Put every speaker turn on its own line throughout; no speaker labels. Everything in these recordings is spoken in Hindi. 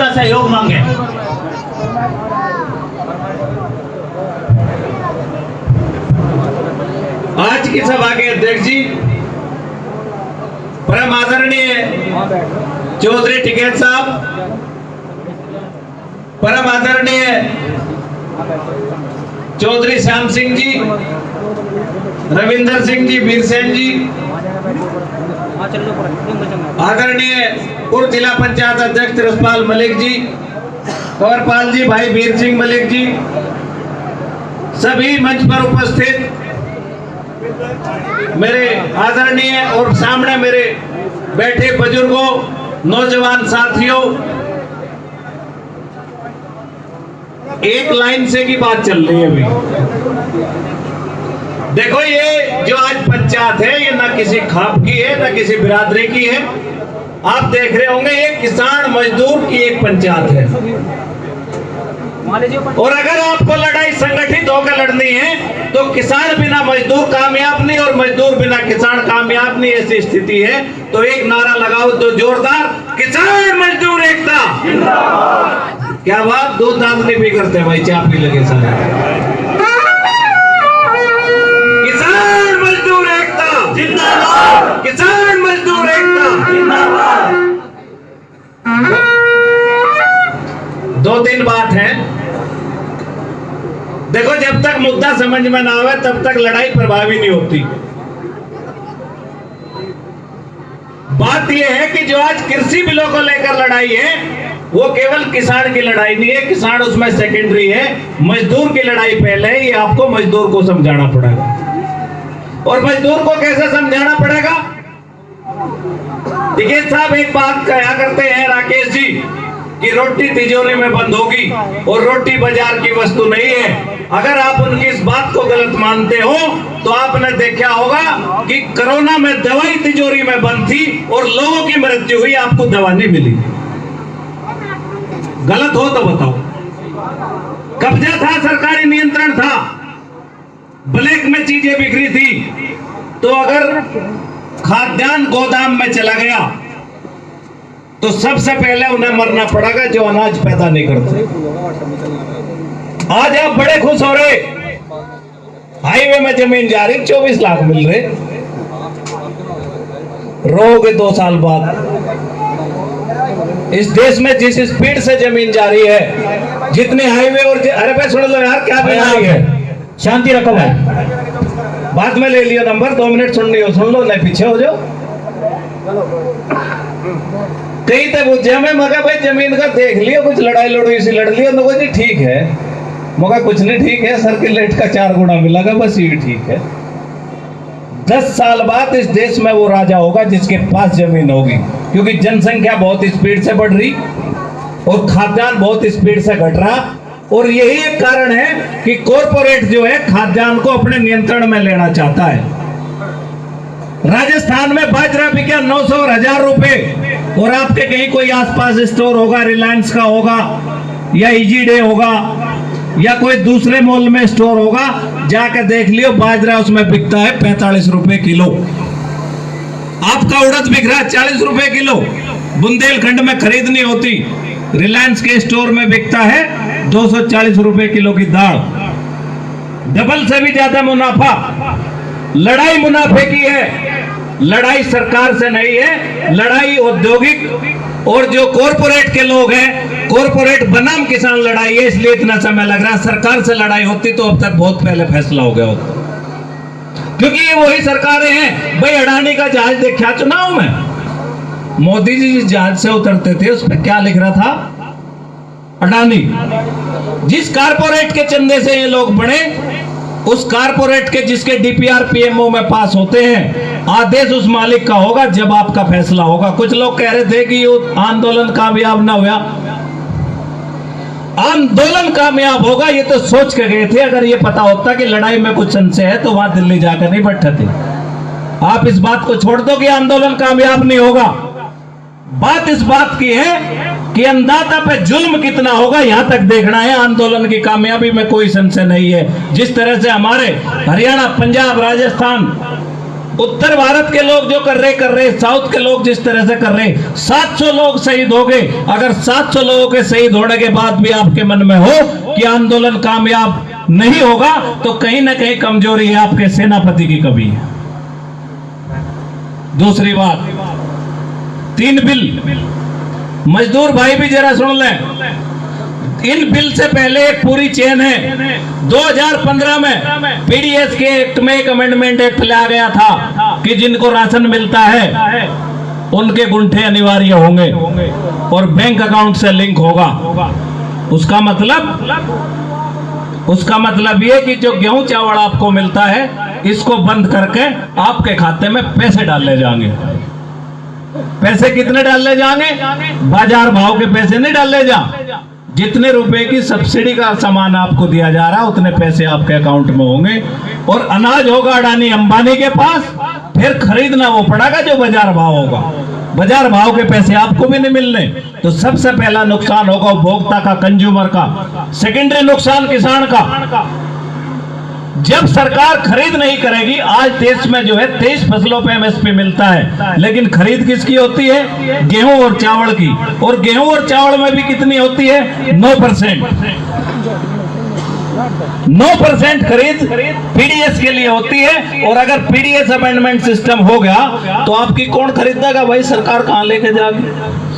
का सहयोग मांगे।
आज की सभा के अध्यक्ष जी परम आदरणीय चौधरी टिकैत साहब, परम आदरणीय चौधरी श्याम सिंह जी, रविंदर सिंह जी, बीरसेन जी, आदरणीय पूर्व जिला पंचायत अध्यक्ष रसपाल मलिक जी, कंवरपाल जी, भाई वीर सिंह मलिक जी, सभी मंच पर उपस्थित मेरे आदरणीय और सामने मेरे बैठे बुजुर्गों, नौजवान साथियों, एक लाइन से की बात चल रही है अभी। देखो, ये जो आज पंचायत है ये ना किसी खाप की है ना किसी बिरादरी की है। आप देख रहे होंगे ये किसान मजदूर की एक पंचायत है। और अगर आपको लड़ाई संगठित होकर लड़नी है तो किसान बिना मजदूर कामयाब नहीं और मजदूर बिना किसान कामयाब नहीं, ऐसी स्थिति है। तो एक नारा लगाओ तो जोरदार, किसान मजदूर एकता। क्या बात, दूध दांत नहीं भी करते भाई, चाय पी लगे सारे। किसान मजदूर एकता जिंदाबाद, किसान मजदूर एकता जिंदाबाद। दो तीन बात है। देखो, जब तक मुद्दा समझ में ना आवे तब तक लड़ाई प्रभावी नहीं होती। बात यह है कि जो आज कृषि बिलों को लेकर लड़ाई है वो केवल किसान की लड़ाई नहीं है, किसान उसमें सेकेंडरी है, मजदूर की लड़ाई पहले है। ये आपको मजदूर को समझाना पड़ेगा। और मजदूर को कैसे समझाना पड़ेगा? टिकैत साहब एक बात कहा करते हैं राकेश जी कि रोटी तिजोरी में बंद होगी और रोटी बाजार की वस्तु नहीं है। अगर आप उनकी इस बात को गलत मानते हो तो आपने देखा होगा कि कोरोना में दवाई तिजोरी में बंद थी और लोगों की मृत्यु हुई, आपको दवा नहीं मिली। गलत हो तो बताओ। कब्जा था, सरकारी नियंत्रण था, ब्लैक में चीजें बिक्री थी। तो अगर खाद्यान्न गोदाम में चला गया तो सबसे पहले उन्हें मरना पड़ेगा जो अनाज पैदा नहीं करते। आज आप बड़े खुश हो रहे, हाईवे में जमीन जा रही, 24 लाख मिल रहे। रोगे 2 साल बाद। इस देश में जिस स्पीड से जमीन जा रही है, जितने हाईवे और अरे भाई सुन लो यार, क्या बीमारी है?
शांति रखो भाई,
बाद में ले लियो नंबर, 2 मिनट सुन लियो, सुन लो, नहीं पीछे हो जाओ। कई तो बुझे में मगा भाई जमीन का देख लियो, कुछ लड़ाई लड़ोई सी लड़ लियो तो जी ठीक है, मगा कुछ नहीं ठीक है, सर्किल रेट का 4 गुना मिलेगा, बस ये ठीक है। 10 साल बाद इस देश में वो राजा होगा जिसके पास जमीन होगी, क्योंकि जनसंख्या बहुत स्पीड से बढ़ रही और खाद्यान्न बहुत स्पीड से घट रहा। और यही एक कारण है कि कॉरपोरेट जो है खाद्यान्न को अपने नियंत्रण में लेना चाहता है। राजस्थान में बाजरा बिका 900 और 1000 रुपए, और आपके कहीं कोई आसपास स्टोर होगा, रिलायंस का होगा या इजी डे होगा या कोई दूसरे मॉल में स्टोर होगा, जाकर देख लियो, बाजरा उसमें बिकता है 45 रुपए किलो। आपका उड़द बिक रहा है 40 रुपए किलो। बुंदेलखंड में खरीदनी होती, रिलायंस के स्टोर में बिकता है 240 रुपए किलो की दाल। डबल से भी ज्यादा मुनाफा। लड़ाई मुनाफे की है, लड़ाई सरकार से नहीं है, लड़ाई औद्योगिक और जो कॉरपोरेट के लोग हैं, कॉरपोरेट बनाम किसान लड़ाई है, इसलिए इतना समय लग रहा है। सरकार से लड़ाई होती तो अब तक बहुत पहले फैसला हो गया होता, क्योंकि ये वही सरकारें हैं। भाई अडानी का जहाज देखा चुनाव में, मोदी जी जिस जहाज से उतरते थे उस पर क्या लिख रहा था? अडानी। जिस कारपोरेट के चंदे से ये लोग बने, उस कारपोरेट के जिसके डीपीआर पीएमओ में पास होते हैं, आदेश उस मालिक का होगा जब आपका फैसला होगा। कुछ लोग कह रहे थे कि ये आंदोलन कामयाब ना हुआ। आंदोलन कामयाब होगा ये तो सोच के गए थे। अगर ये पता होता कि लड़ाई में कुछ संशय है तो वहां दिल्ली जाकर नहीं बैठे थे। आप इस बात को छोड़ दो कि आंदोलन कामयाब नहीं होगा। बात इस बात की है कि अन्नदाता पे जुल्म कितना होगा यहां तक देखना है। आंदोलन की कामयाबी में कोई संशय नहीं है। जिस तरह से हमारे हरियाणा, पंजाब, राजस्थान उत्तर भारत के लोग जो कर रहे, साउथ के लोग जिस तरह से कर रहे, 700 लोग शहीद हो गए। अगर 700 लोगों के शहीद होने के बाद भी आपके मन में हो कि आंदोलन कामयाब नहीं होगा, तो कहीं ना कहीं कमजोरी है आपके सेनापति की कभी है। दूसरी बात, 3 बिल, मजदूर भाई भी जरा सुन लें। इन बिल से पहले एक पूरी चेन है। 2015 में पीडीएस के एक्ट में एक अमेंडमेंट एक्ट लाया गया था कि जिनको राशन मिलता है उनके गुंठे अनिवार्य होंगे और बैंक अकाउंट से लिंक होगा। उसका मतलब ये कि जो गेहूं चावल आपको मिलता है, इसको बंद करके आपके खाते में पैसे डाले जाएंगे। पैसे कितने डाले जाएंगे? बाजार भाव के पैसे नहीं डाले जा, जितने रुपए की सब्सिडी का सामान आपको दिया जा रहा है उतने पैसे आपके अकाउंट में होंगे। और अनाज होगा अडानी अंबानी के पास, फिर खरीदना वो पड़ेगा जो बाजार भाव होगा। बाजार भाव के पैसे आपको भी नहीं मिलने। तो सबसे पहला नुकसान होगा उपभोक्ता का, कंज्यूमर का। सेकेंडरी नुकसान किसान का। जब सरकार खरीद नहीं करेगी, आज देश में जो है 23 फसलों पे एमएसपी मिलता है, लेकिन खरीद किसकी होती है? गेहूं और चावल की। और गेहूं और चावल में भी कितनी होती है? 9%। 9% खरीद पीडीएस के लिए होती है। और अगर पीडीएस अमेंडमेंट सिस्टम हो गया तो आपकी कौन खरीदेगा भाई? सरकार कहां लेके जाएगी?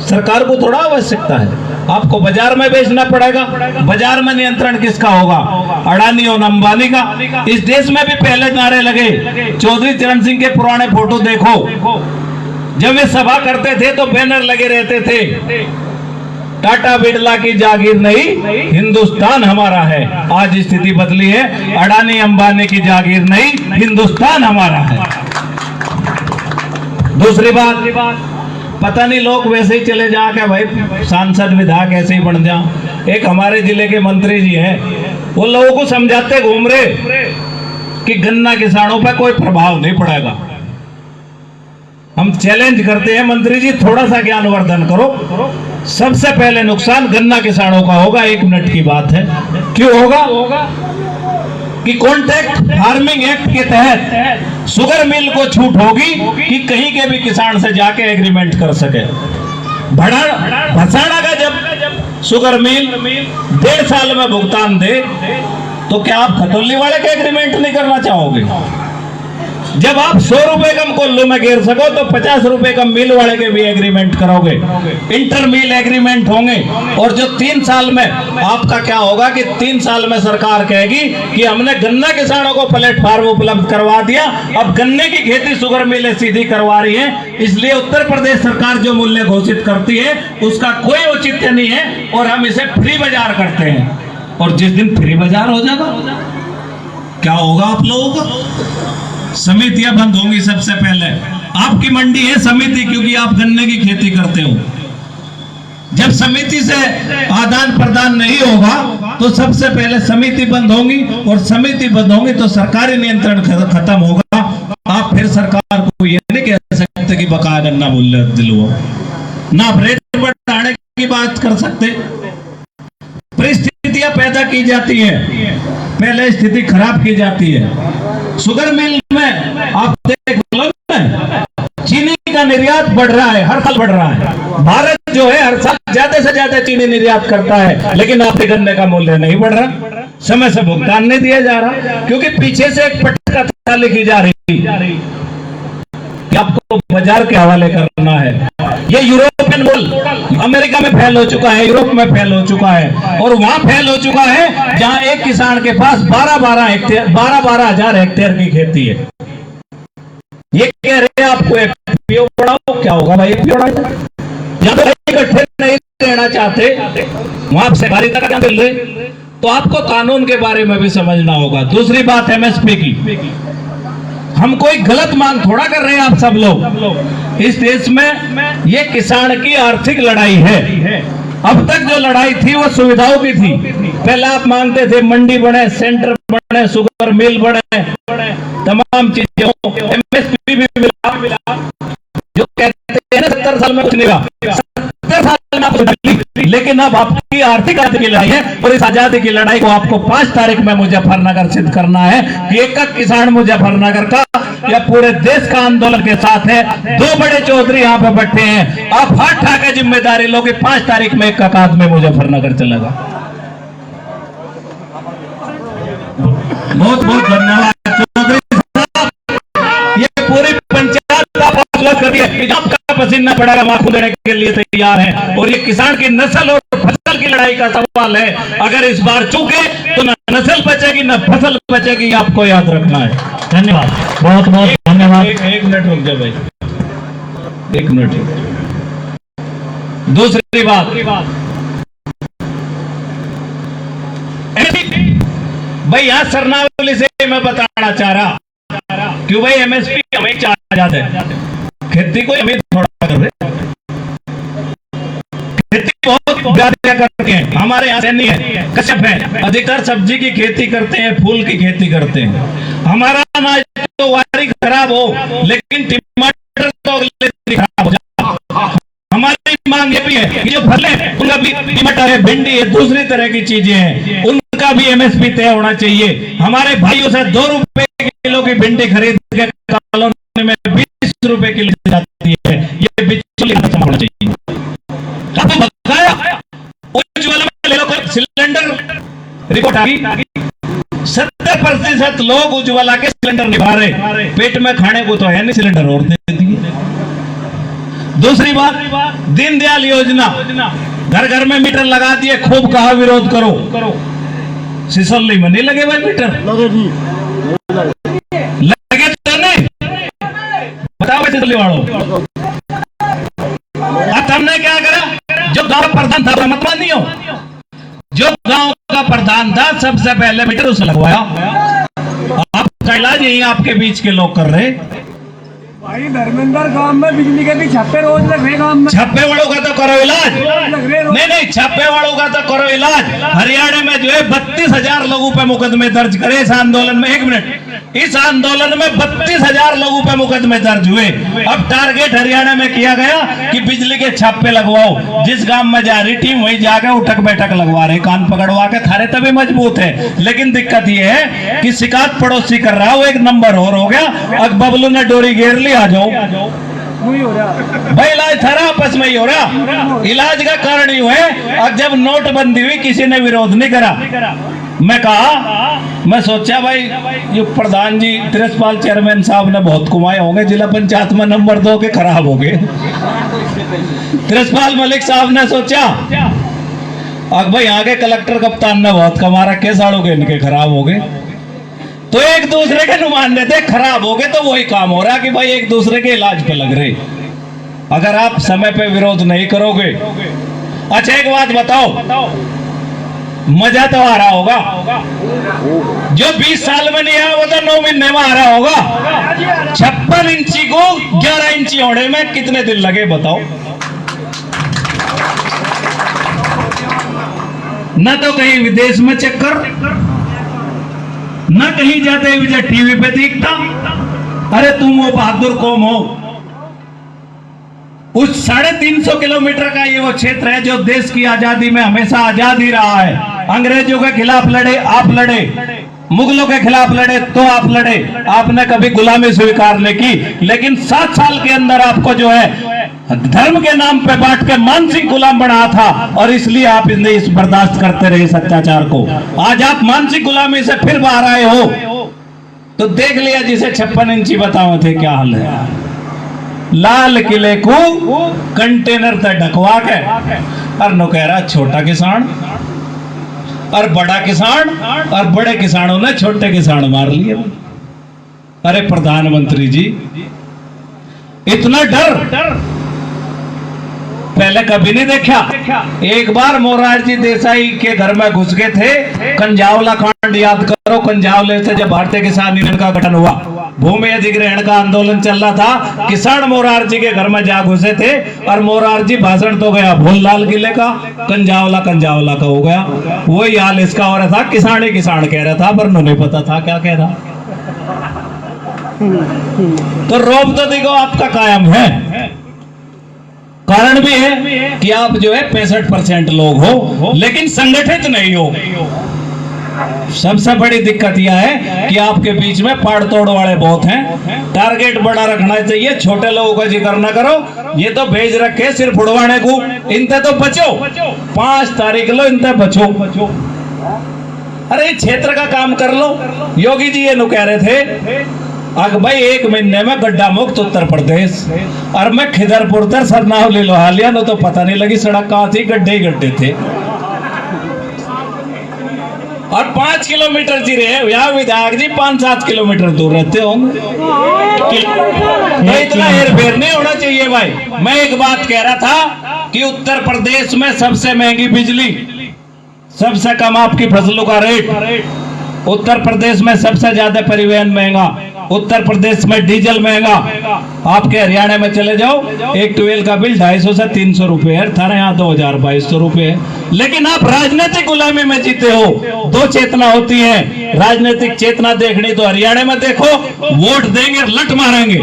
सरकार को थोड़ा आवश्यकता है, आपको बाजार में बेचना पड़ेगा। बाजार में नियंत्रण किसका होगा? अडानी और अंबानी का। इस देश में भी पहले नारे लगे। चौधरी चरण सिंह के पुराने फोटो देखो, जब वे सभा करते थे तो बैनर लगे रहते थे, टाटा बिरला की जागीर नहीं, हिंदुस्तान हमारा है। आज स्थिति बदली है, अडानी अंबानी की जागीर नहीं, हिंदुस्तान हमारा है। दूसरी बात, पता नहीं लोग वैसे ही चले जा के भाई सांसद विधायक ऐसे ही बन जा। एक हमारे जिले के मंत्री जी हैं, वो लोगों को समझाते घूम रहे कि गन्ना किसानों पर कोई प्रभाव नहीं पड़ेगा। हम चैलेंज करते हैं, मंत्री जी थोड़ा सा ज्ञानवर्धन करो। सबसे पहले नुकसान गन्ना किसानों का होगा। 1 मिनट की बात है। क्यों होगा? कि कॉन्ट्रैक्ट फार्मिंग एक्ट के तहत शुगर मिल को छूट होगी कि कहीं के भी किसान से जाके एग्रीमेंट कर सके। भसाड़ा का जब शुगर मिल 1.5 साल में भुगतान दे, तो क्या आप खतौली वाले के एग्रीमेंट नहीं करना चाहोगे? जब आप 100 रुपए कम कोल्लू में घेर सको तो 50 रुपए कम मिल वाले के भी एग्रीमेंट करोगे। इंटर मिल एग्रीमेंट होंगे। और जो 3 साल में आपका क्या होगा कि 3 साल में सरकार कहेगी कि हमने गन्ना किसानों को प्लेटफॉर्म उपलब्ध करवा दिया, अब गन्ने की खेती शुगर मिलें सीधी करवा रही है। इसलिए उत्तर प्रदेश सरकार जो मूल्य घोषित करती है उसका कोई औचित्य नहीं है और हम इसे फ्री बाजार करते हैं। और जिस दिन फ्री बाजार हो जाएगा, क्या होगा आप लोगों का? समितियां बंद होंगी। सबसे पहले आपकी मंडी है समिति, क्योंकि आप गन्ने की खेती करते हो। जब समिति से आदान प्रदान नहीं होगा तो सबसे पहले समिति बंद होंगी, और समिति बंद होंगी तो सरकारी नियंत्रण खत्म होगा। आप फिर सरकार को ये नहीं कह सकते कि बकाया गन्ना मूल्य दिलवाओ, ना आप रेट बढ़ाने की बात कर सकते। परिस्थितियां पैदा की जाती है, पहले स्थिति खराब की जाती है। शुगर मिल में आप देख लो, चीनी का निर्यात बढ़ रहा है, हर साल बढ़ रहा है। भारत जो है हर साल ज्यादा से ज्यादा चीनी निर्यात करता है, लेकिन आपके गन्ने का मूल्य नहीं बढ़ रहा। समय से भुगतान नहीं दिया जा रहा, क्योंकि पीछे से एक पटकथा लिखी जा रही कि आपको बाजार के हवाले करना है। ये यूरोपियन मूल अमेरिका में फैल हो चुका है, यूरोप में फैल हो चुका है, और वहां फैल हो चुका है जहां एक किसान के पास 12 हजार हेक्टेयर की खेती है। ये कह रहे हैं आपको एफपीओ बढ़ाओ, क्या होगा भाई एफपीओ बढ़ाओ? या तो इकट्ठे नहीं रहना चाहते, वहां आप सरकारी तक मिल रहे, तो आपको कानून के बारे में भी समझना होगा। दूसरी बात एमएसपी की, हम कोई गलत मांग थोड़ा कर रहे हैं आप सब लोग। इस देश में ये किसान की आर्थिक लड़ाई है। अब तक जो लड़ाई थी वो सुविधाओं की थी। पहले आप मांगते थे मंडी बने, सेंटर बने, शुगर मिल बने, तमाम चीजों एमएसपी भी मिला। जो कहते हैं 70 साल में कुछ नहीं हुआ, 70 साल में लेकिन अब आपकी आर्थिक आजादी की लड़ाई है और इस आजादी की लड़ाई को आपको 5 तारीख में मुजफ्फरनगर सिद्ध करना है कि एक किसान मुजफ्फरनगर का या पूरे देश का आंदोलन के साथ है। 2 बड़े चौधरी यहाँ पे बैठे हैं, आप हाथ उठा के जिम्मेदारी लो कि 5 तारीख में एक काकाद में मुजफ्फरनगर चलेगा। बहुत बहुत धन्यवाद चौधरी साहब, ये पूरी पंचायत का फैसला करिए, आपका पसीना पड़ेगा, माखू देने के लिए तैयार है। और ये किसान की नस्ल और फसल की लड़ाई का सवाल है, अगर इस बार चूके तो न नस्ल बचेगी न फसल बचेगी, आपको याद रखना है।
धन्यवाद, बहुत बहुत धन्यवाद।
एक मिनट रुक जाओ भाई, 1 मिनट। दूसरी बात, भाई यहां सरनावली से मैं बताना चाह रहा क्यों भाई एमएसपी हमें चाह जाते हैं, खेती को हमें थोड़ा कर रहे, खेती बहुत ज्यादा करते हैं। हमारे यहाँ नहीं है, कश्यप है, अधिकतर सब्जी की खेती करते हैं, फूल की खेती करते हैं। हमारा अनाज तो वारी खराब हो लेकिन टमाटर तो अगले दिन खराब हो जाए। हमारी मांग ये भी है कि जो फसलें, उनका भी टमाटर है, भिंडी है, दूसरी तरह की चीजें हैं, उनका भी एमएसपी तय होना चाहिए। हमारे भाइयों से 2 रुपए किलो की भिंडी खरीद के कॉलोनी में 20 रुपए किलो जाती है, ये बिचौलिया होना चाहिए। उज्ज्वला में ले लो, सिलेंडर रिपोर्ट आ गई, 70% लोग उज्ज्वला के सिलेंडर निभा रहे, पेट में खाने को तो है नहीं, सिलेंडर और दे दिए। दूसरी बात, दीनदयाल योजना, घर घर में मीटर लगा दिए, खूब कहा विरोध करो, सिसोली में नहीं लगे भाई मीटर, लगे तो नहीं, बताओ सिसोली वालों। हमने क्या करा, जो गांव प्रधान था मत मानिए, जो गांव का प्रधान था सबसे पहले मीटर उसे लगवाया। आपका इलाज यही आपके बीच के लोग कर रहे।
भाई धर्मेंद्र गांव में बिजली के भी छापे रोज लग रहे, गांव में
छापे वालों का तो करो इलाज, नहीं छापे वालों का तो करो इलाज। हरियाणा में जो है 32,000 लोगों पे मुकदमे दर्ज करे इस आंदोलन में, 1 मिनट, इस आंदोलन में 32,000 लोगों पे मुकदमे दर्ज हुए। अब टारगेट हरियाणा में किया गया कि बिजली के छापे लगवाओ, जिस गांव में जा रही टीम वही जाके उठक बैठक लगवा रहे, कान पकड़वा के थारे तभी मजबूत है। लेकिन दिक्कत यह है कि शिकायत पड़ोसी कर रहा है, वो 1 नंबर और हो गया। अब बबलू ने डोरी घेर ली, आ जाओ भाई, इलाज थारा आपस में ही हो रहा। इलाज का कारण ही है, अब जब नोटबंदी हुई किसी ने विरोध नहीं करा। मैं कहा, मैं सोचा भाई ये प्रधान जी तिरसपाल चेयरमैन साहब ने बहुत कमाए होंगे, जिला पंचायत में नंबर 2 के खराब हो गए। तिरसपाल मलिक साहब ने सोचा अब भाई आगे कलेक्टर कप्तान ने बहुत कमा रखे, साड़ों के इनके खराब हो गए, तो एक दूसरे के नुमाइंदे थे, खराब हो गए तो वही काम हो रहा कि भाई एक दूसरे के इलाज पे लग रहे। अगर आप समय पे विरोध नहीं करोगे, अच्छा एक बात बताओ, मजा तो आ रहा होगा, जो 20 साल में नहीं आया वो तो 9 महीने में आ रहा होगा। 56 इंची को 11 इंची होने में कितने दिन लगे बताओ? न तो कहीं विदेश में चक्कर, न कहीं जाते हुए टीवी पे दिखता। अरे तुम वो बहादुर कौम हो, उस 350 किलोमीटर का ये वो क्षेत्र है जो देश की आजादी में हमेशा आजाद ही रहा है। अंग्रेजों के खिलाफ लड़े आप लड़े, मुगलों के खिलाफ लड़े तो आप लड़े, आपने कभी गुलामी स्वीकार नहीं की। लेकिन 7 साल के अंदर आपको जो है धर्म के नाम पे बांट के मानसिक गुलाम बना था, और इसलिए आप इस बर्दाश्त करते रहे इस अत्याचार को। आज आप मानसिक गुलामी से फिर बाहर आए हो, तो देख लिया जिसे 56 इंची बताओ थे क्या हाल है। लाल किले को कंटेनर तक ढकवा के, और नो कह रहा छोटा किसान और बड़ा किसान, और बड़े किसानों ने छोटे किसान मार लिए। अरे प्रधानमंत्री जी, इतना डर पहले कभी नहीं देखा। एक बार मोरारजी देसाई के घर में घुस गए थे, कंजावला कांड याद करो। कंजावले से जब भारतीय किसान यूनियन का गठन हुआ, भूमि अधिग्रहण का आंदोलन चल रहा था, किसान मोरारजी के घर में जा घुसे थे, और मोरारजी भाषण तो गया भोललाल किले का, कंजावला का हो गया। वही हाल इसका हो रहा था, किसान ही किसान कह रहा था, पर नहीं पता था क्या कह रहा। तो रोब तो देखो आपका कायम है। कारण भी है कि आप जो है 65% लोग हो लेकिन संगठित नहीं हो। सबसे बड़ी दिक्कत यह है कि आपके बीच में पाड़ तोड़ वाले बहुत हैं। टारगेट बड़ा रखना चाहिए, छोटे लोगों का जिक्र ना करो। ये तो भेज रखे सिर्फ उड़वाने को, इनसे तो बचो। 5 तारीख लो, इनसे बचो। अरे क्षेत्र का काम कर लो। योगी जी ये नु कह रहे थे अग भाई 1 महीने में गड्ढा मुक्त उत्तर प्रदेश, और मैं खिदरपुर तर सरनावली लोहालिया नो तो पता नहीं लगी सड़क कहाँ थी, गड्ढे ही गड्ढे थे। और 5 किलोमीटर जी रहे यहाँ विधायक जी 5-7 किलोमीटर दूर रहते होंगे। तो इतना हेर फेर नहीं होना चाहिए भाई। मैं एक बात कह रहा था कि उत्तर प्रदेश में सबसे महंगी बिजली, सबसे कम आपकी फसलों का रेट, उत्तर प्रदेश में सबसे ज्यादा परिवहन महंगा, उत्तर प्रदेश में डीजल महंगा। आपके हरियाणा में चले जाओ, एक ट्वेल का बिल 250 से 300 रुपए है, थारे यहाँ 2000-2200 रुपए है। लेकिन आप राजनीतिक गुलामी में जीते हो। 2 चेतना होती है, राजनीतिक चेतना देखनी तो हरियाणा में देखो, वोट देंगे लट मारेंगे,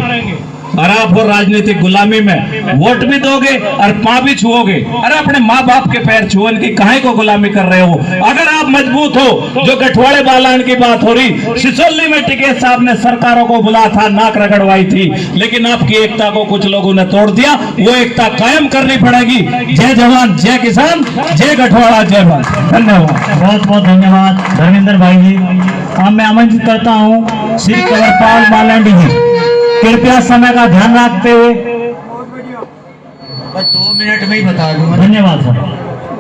और आप वो राजनीतिक गुलामी में वोट भी दोगे और पांव भी छुओगे। अरे अपने माँ बाप के पैर छुओ, इनकी काहे को गुलामी कर रहे हो? अगर आप मजबूत हो, जो गठवाड़े बालान की बात हो रही, सिसोली में टिकैत साहब ने सरकारों को बुलाया था, नाक रगड़वाई थी, लेकिन आपकी एकता को कुछ लोगों ने तोड़ दिया। वो एकता कायम करनी पड़ेगी। जय जवान, जय किसान, जय गठवाड़ा, जय भारत। धन्यवाद।
बहुत बहुत धन्यवाद धर्मेंद्र भाई जी। अब मैं आमंत्रित करता हूँ श्री कंवरपाल मालांडी जी, कृपया समय का ध्यान रखते हुए।
2 मिनट में ही बता दूंगा।
धन्यवाद सर।